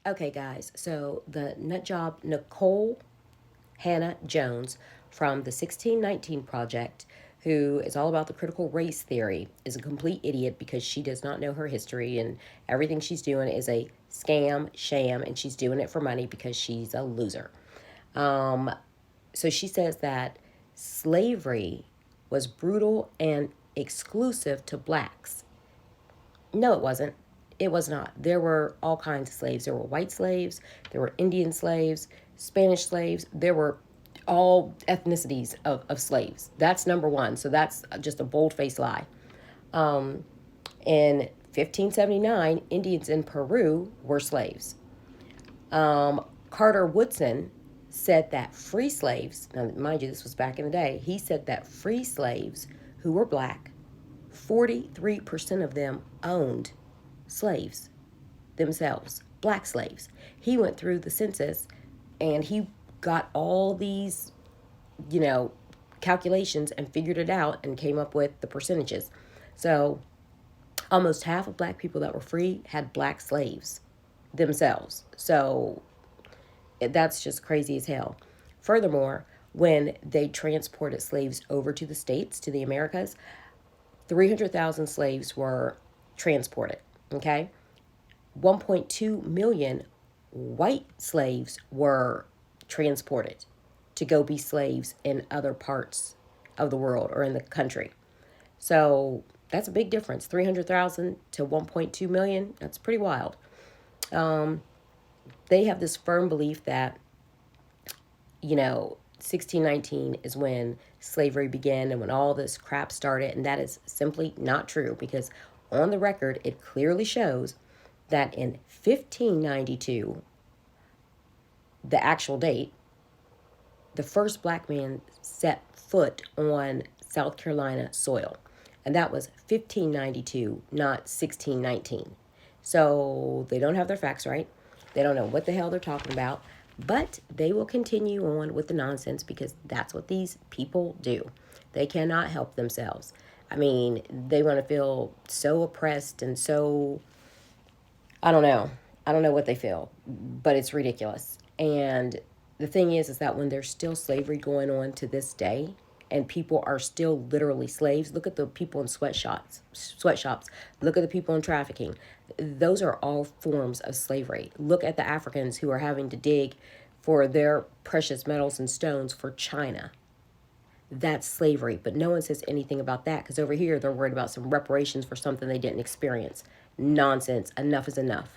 Okay, guys, so the nut job Nicole Hannah Jones from the 1619 Project, who is all about the critical race theory, is a complete idiot because she does not know her history and everything she's doing is a scam, sham, and she's doing it for money because she's a loser. Um, so she says that slavery was brutal and exclusive to blacks. No, it wasn't. It was not. There were all kinds of slaves. There were white slaves, there were Indian slaves, Spanish slaves. There were all ethnicities of slaves. That's number one. So that's just a bold faced lie. Um, in 1579, Indians in Peru were slaves. Carter Woodson said that free slaves, now mind you, this was back in the day, he said that free slaves who were black, 43% of them owned slaves themselves, black slaves. He went through the census and he got all these, you know, calculations and figured it out and came up with the percentages. So almost half of black people that were free had black slaves themselves. So that's just crazy as hell. Furthermore, when they transported slaves over to the States, to the Americas, 300,000 slaves were transported. Okay? 1.2 million white slaves were transported to go be slaves in other parts of the world or in the country. So that's a big difference. 300,000 to 1.2 million. That's pretty wild. They have this firm belief that, 1619 is when slavery began and when all this crap started. And that is simply not true because on the record, it clearly shows that in 1592, the actual date, the first black man set foot on South Carolina soil. And that was 1592, not 1619. So they don't have their facts right. They don't know what the hell they're talking about. But they will continue on with the nonsense because that's what these people do. They cannot help themselves. I mean, they want to feel so oppressed and so, I don't know. I don't know what they feel, but it's ridiculous. And the thing is that when there's still slavery going on to this day, and people are still literally slaves. Look at the people in sweatshops. Look at the people in trafficking. Those are all forms of slavery. Look at the Africans who are having to dig for their precious metals and stones for China. That's slavery, but no one says anything about that because over here they're worried about some reparations for something they didn't experience. Nonsense. Enough is enough.